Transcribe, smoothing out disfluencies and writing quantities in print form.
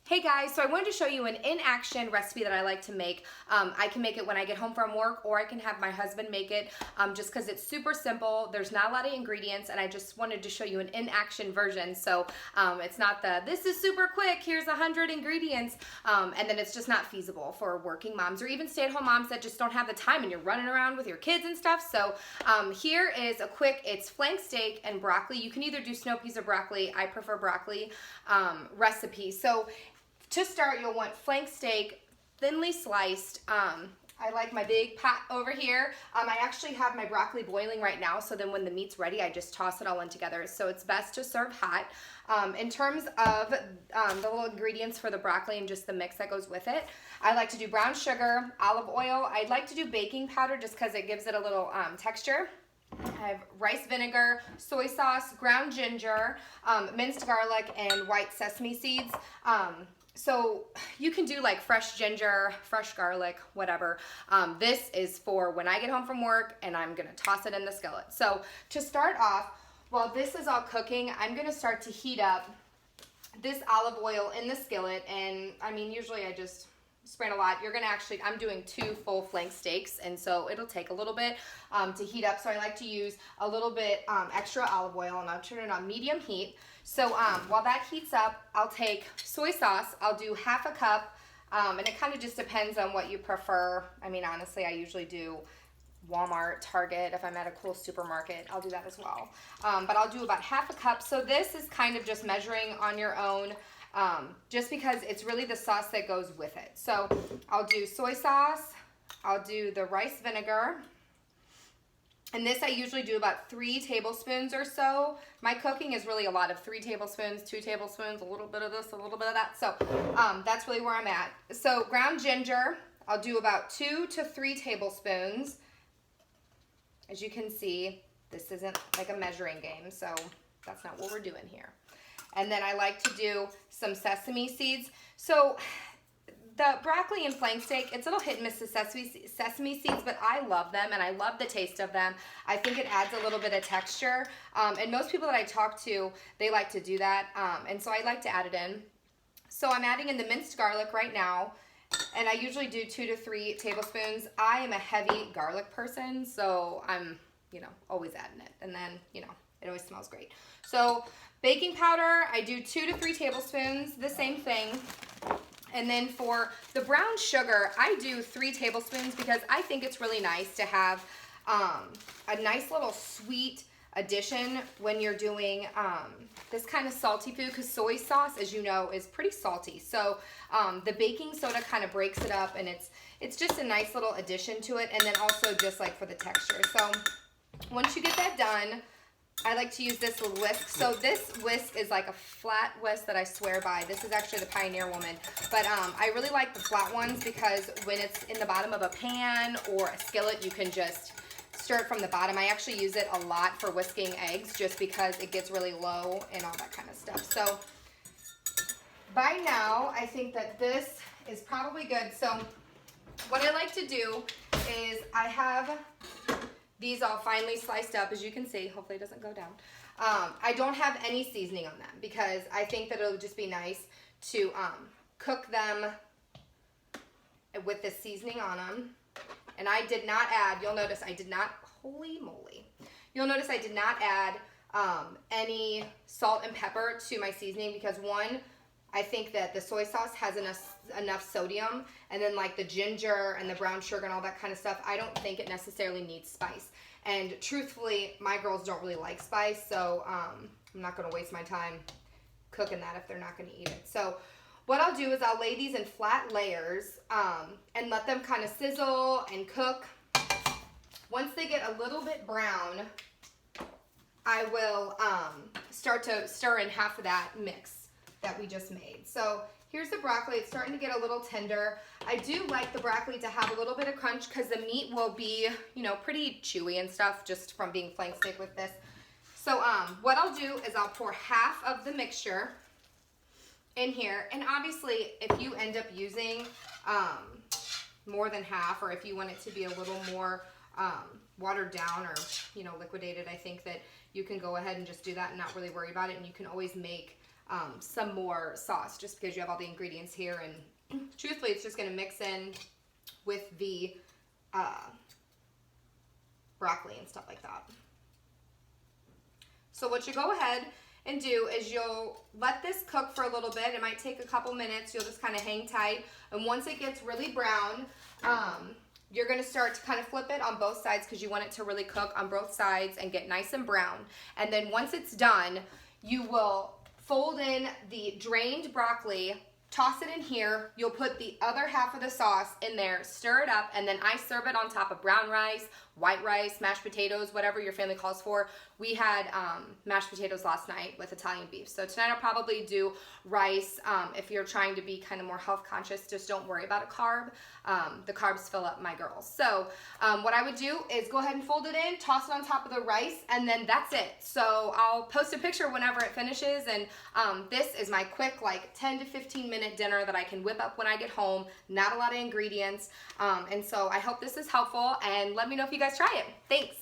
Hey guys, so I wanted to show you an in-action recipe that I like to make. I can make it when I get home from work, or I can have my husband make it just because it's super simple. There's not a lot of ingredients, and I just wanted to show you an in-action version. So it's not this is super quick, here's 100 ingredients, and then it's just not feasible for working moms or even stay-at-home moms that just don't have the time and you're running around with your kids and stuff. So here is a quick, it's flank steak and broccoli. You can either do snow peas or broccoli. I prefer broccoli recipe. So to start, you'll want flank steak, thinly sliced. I like my big pot over here. I actually have my broccoli boiling right now, so then when the meat's ready, I just toss it all in together. So it's best to serve hot. In terms of the little ingredients for the broccoli and just the mix that goes with it, I like to do brown sugar, olive oil. I'd like to do baking powder just because it gives it a little texture. I have rice vinegar, soy sauce, ground ginger, minced garlic, and white sesame seeds. So you can do like fresh ginger, fresh garlic, whatever. This is for when I get home from work and I'm gonna toss it in the skillet. So to start off, while this is all cooking, I'm gonna start to heat up this olive oil in the skillet. And I mean, usually I just spread a lot. You're gonna actually, I'm doing 2 full flank steaks, and so it'll take a little bit to heat up. So I like to use a little bit extra olive oil, and I'll turn it on medium heat. So while that heats up, I'll take soy sauce. I'll do half a cup, and it kind of just depends on what you prefer. I mean, honestly, I usually do Walmart, Target. If I'm at a cool supermarket, I'll do that as well. But I'll do about half a cup. So this is kind of just measuring on your own, just because it's really the sauce that goes with it. So I'll do soy sauce. I'll do the rice vinegar. And this I usually do about 3 tablespoons or so. My cooking is really a lot of 3 tablespoons, 2 tablespoons, a little bit of this, a little bit of that. So that's really where I'm at. So ground ginger, I'll do about 2 to 3 tablespoons. As you can see, this isn't like a measuring game, so that's not what we're doing here. And then I like to do some sesame seeds. So the broccoli and flank steak, it's a little hit and miss with sesame seeds, but I love them and I love the taste of them. I think it adds a little bit of texture. And most people that I talk to, they like to do that. And so I like to add it in. So I'm adding in the minced garlic right now. And I usually do 2 to 3 tablespoons. I am a heavy garlic person, so I'm, always adding it. And then, it always smells great. So baking powder, I do 2 to 3 tablespoons, the same thing. And then for the brown sugar, I do 3 tablespoons because I think it's really nice to have a nice little sweet addition when you're doing this kind of salty food, because soy sauce, as you know, is pretty salty. So the baking soda kind of breaks it up, and it's just a nice little addition to it, and then also just like for the texture. So once you get that done, I like to use this whisk. So this whisk is like a flat whisk that I swear by. This is actually the Pioneer Woman. But I really like the flat ones because when it's in the bottom of a pan or a skillet, you can just stir it from the bottom. I actually use it a lot for whisking eggs just because it gets really low and all that kind of stuff. So by now, I think that this is probably good. So what I like to do is I have these all finely sliced up, as you can see. Hopefully it doesn't go down. I don't have any seasoning on them because I think that it'll just be nice to cook them with the seasoning on them. And I did not add, you'll notice I did not, holy moly. You'll notice I did not add any salt and pepper to my seasoning because one, I think that the soy sauce has enough sodium, and then like the ginger and the brown sugar and all that kind of stuff, I don't think it necessarily needs spice. And truthfully, my girls don't really like spice, so I'm not going to waste my time cooking that if they're not going to eat it. So what I'll do is I'll lay these in flat layers and let them kind of sizzle and cook. Once they get a little bit brown, I will start to stir in half of that mix that we just made. So here's the broccoli. It's starting to get a little tender. I do like the broccoli to have a little bit of crunch because the meat will be, pretty chewy and stuff just from being flank steak with this. So what I'll do is I'll pour half of the mixture in here. And obviously, if you end up using more than half, or if you want it to be a little more watered down or, liquidated, I think that you can go ahead and just do that and not really worry about it. And you can always make some more sauce just because you have all the ingredients here, and truthfully it's just going to mix in with the broccoli and stuff like that. So what you go ahead and do is you'll let this cook for a little bit. It might take a couple minutes. You'll just kind of hang tight, and once it gets really brown, you're going to start to kind of flip it on both sides because you want it to really cook on both sides and get nice and brown. And then once it's done, you will fold in the drained broccoli, toss it in here. You'll put the other half of the sauce in there, stir it up, and then I serve it on top of brown rice, white rice, mashed potatoes, whatever your family calls for. We had mashed potatoes last night with Italian beef. So tonight I'll probably do rice. If you're trying to be kind of more health conscious, just don't worry about a carb. The carbs fill up my girls. So what I would do is go ahead and fold it in, toss it on top of the rice, and then that's it. So I'll post a picture whenever it finishes, and this is my quick like 10 to 15 minute dinner that I can whip up when I get home. Not a lot of ingredients. And so I hope this is helpful, and let me know if you guys try it. Thanks.